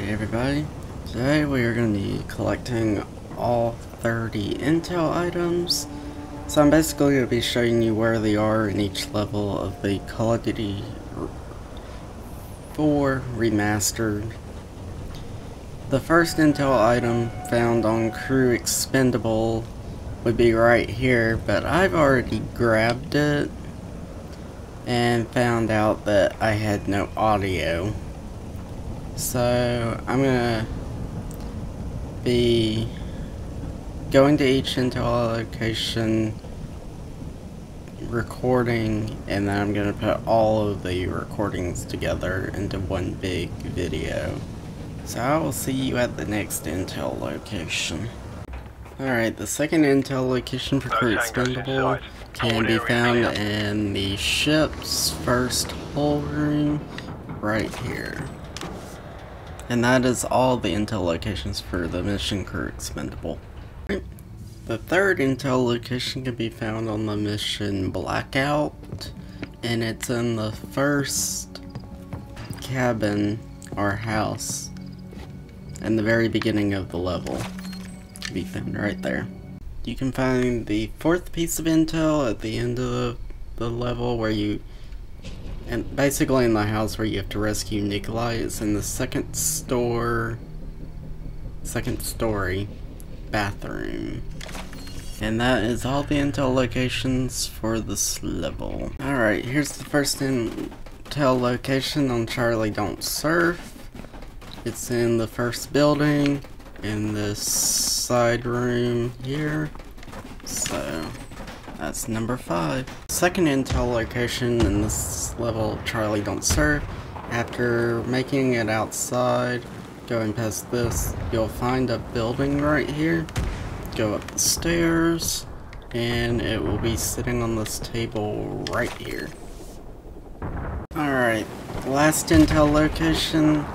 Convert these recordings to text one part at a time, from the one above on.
Hey everybody, today we are going to be collecting all 30 intel items. So I'm basically going to be showing you where they are in each level of the Call of Duty 4 Remastered. The first intel item found on Crew Expendable would be right here, but I've already grabbed it and found out that I had no audio. So I'm gonna be going to each intel location, recording, and then I'm gonna put all of the recordings together into one big video. So I will see you at the next intel location. Alright, the second intel location for Crew Expendable can be found in the ship's first hull room right here. And that is all the intel locations for the mission Crew Expendable. The third intel location can be found on the mission Blackout, and it's in the first cabin or house in the very beginning of the level. It can be found right there. You can find the fourth piece of intel at the end of the level where you, and basically in the house where you have to rescue Nikolai. It's in the second story bathroom. And that is all the intel locations for this level. Alright, here's the first intel location on Charlie Don't Surf. It's in the first building, in this side room here. So that's number 5. Second intel location in this level, Charlie Don't Surf. After making it outside, going past this, you'll find a building right here. Go up the stairs, and it will be sitting on this table right here. Alright, last intel location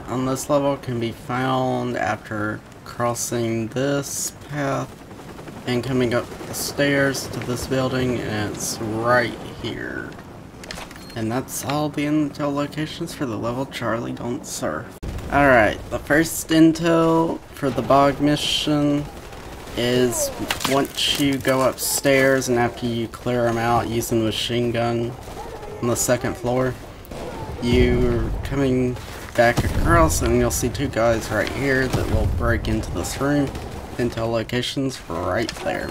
on this level can be found after crossing this path and coming up the stairs to this building, and it's right here. And that's all the intel locations for the level Charlie Don't Surf. Alright, the first intel for the bog mission is once you go upstairs and after you clear them out using the machine gun on the second floor, you're coming back across and you'll see 2 guys right here that will break into this room. Intel locations right there.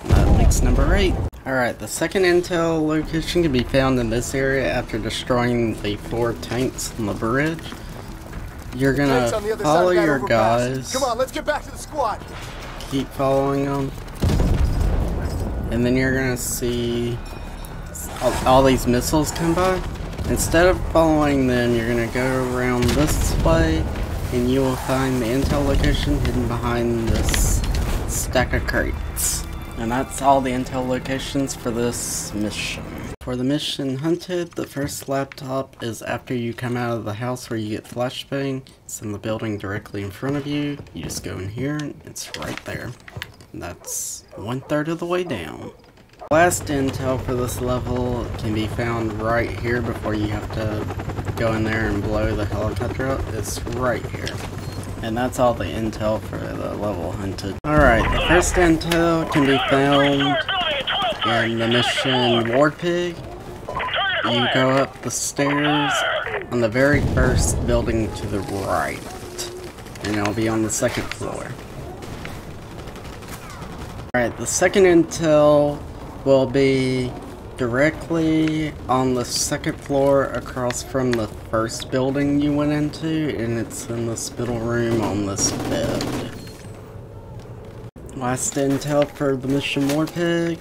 That makes number 8. Alright, the second intel location can be found in this area after destroying the 4 tanks on the bridge. You're gonna follow your guys. Come on, let's get back to the squad. Keep following them. And then you're gonna see all these missiles come by. Instead of following them, you're gonna go around this way, and you will find the intel location hidden behind this stack of crates. And that's all the intel locations for this mission. For the mission Hunted, the first laptop is after you come out of the house where you get flashbang. It's in the building directly in front of you. You just go in here, and it's right there. And that's 1/3 of the way down. Last intel for this level can be found right here before you have to go in there and blow the helicopter up. It's right here. And that's all the intel for the level Hunted. Alright, the first intel can be found in the mission War Pig. You go up the stairs on the very first building to the right, and it'll be on the second floor. Alright, the second intel will be directly on the second floor across from the first building you went into, and it's in the spittle room on this bed. Last intel for the mission War Pig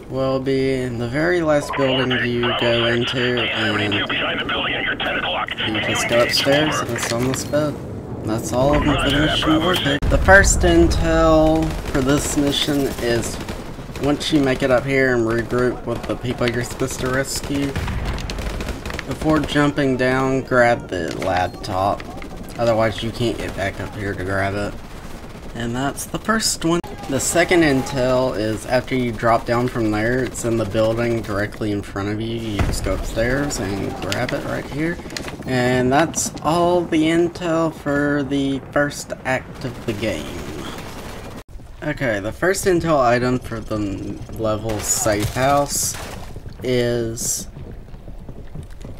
will be in the very last building you go into, and you just go upstairs and it's on this bed. That's all of them for the mission War Pig. The first intel for this mission is once you make it up here and regroup with the people you're supposed to rescue, before jumping down, grab the laptop. Otherwise you can't get back up here to grab it. And that's the first one. The second intel is after you drop down from there, it's in the building directly in front of you. You just go upstairs and grab it right here. And that's all the intel for the first act of the game. Okay, the first intel item for the level safe house is...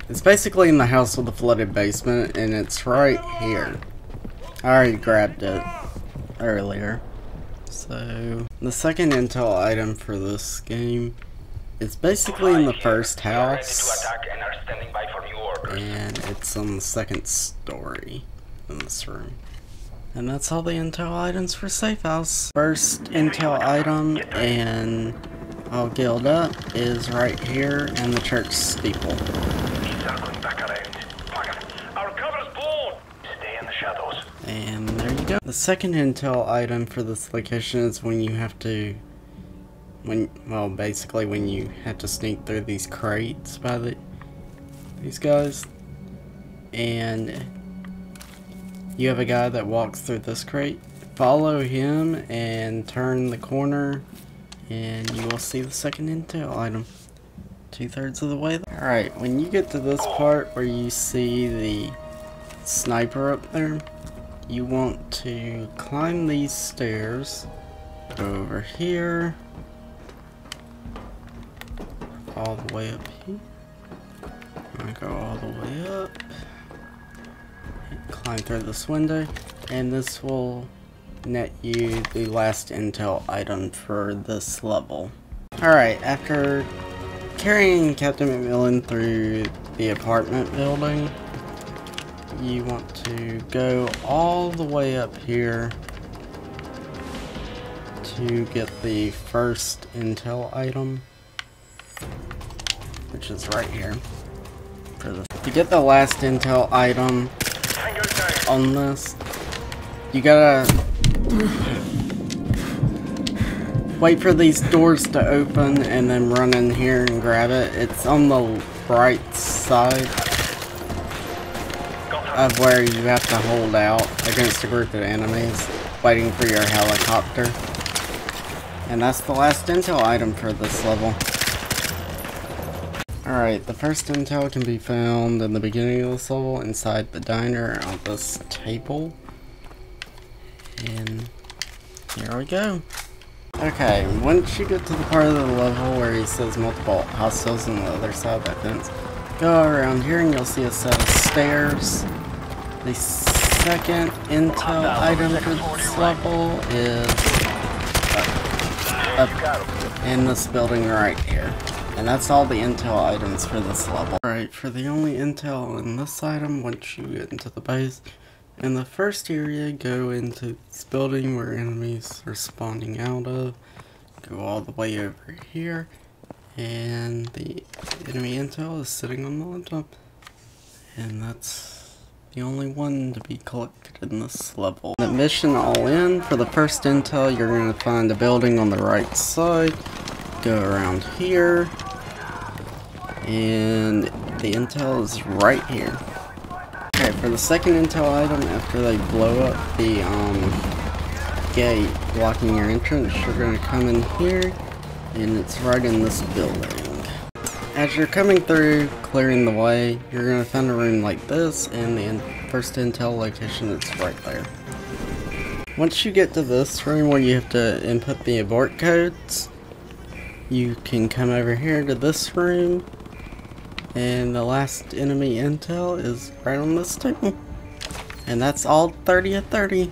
It's basically in the house with the flooded basement, and it's right here. I already grabbed it earlier. So, the second intel item for this game is basically in the first house, and it's on the second story in this room. And that's all the intel items for safe house. First intel item, and all guild up, is right here in the church steeple. And there you go. The second intel item for this location is when you have to, basically when you have to sneak through these crates by these guys. And you have a guy that walks through this crate. Follow him and turn the corner, and you will see the second intel item. 2/3 of the way there. Alright, when you get to this part where you see the sniper up there, you want to climb these stairs, go over here, all the way up here. I'm gonna go all the way up, climb through this window, and this will net you the last intel item for this level. Alright, after carrying Captain McMillan through the apartment building, you want to go all the way up here to get the first intel item, which is right here. To get the last intel item on this, you gotta wait for these doors to open and then run in here and grab it. It's on the right side of where you have to hold out against a group of enemies waiting for your helicopter. And that's the last intel item for this level. Alright, the first intel can be found in the beginning of this level inside the diner on this table. And here we go. Okay, once you get to the part of the level where he says multiple hostiles on the other side of that fence, go around here and you'll see a set of stairs. The second intel item for this level is up in this building right here. And that's all the intel items for this level. Alright, for the only intel in this item, once you get into the base, in the first area, go into this building where enemies are spawning out of. Go all the way over here, and the enemy intel is sitting on the laptop. And that's the only one to be collected in this level. The mission all in, for the first intel, you're going to find a building on the right side. Go around here, and the intel is right here. Okay, for the second intel item, after they blow up the gate blocking your entrance, you're going to come in here, and it's right in this building. As you're coming through, clearing the way, you're going to find a room like this, and the first intel location is right there. Once you get to this room where you have to input the abort codes, you can come over here to this room, and the last enemy intel is right on this table. And that's all 30 of 30.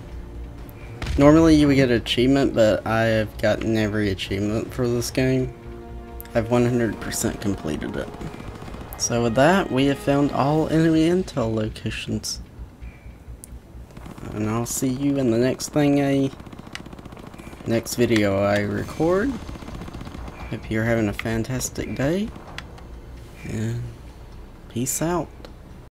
Normally you would get an achievement, but I have gotten every achievement for this game. I've 100% completed it. So with that, we have found all enemy intel locations. And I'll see you in the next next video I record. Hope you're having a fantastic day. And peace out.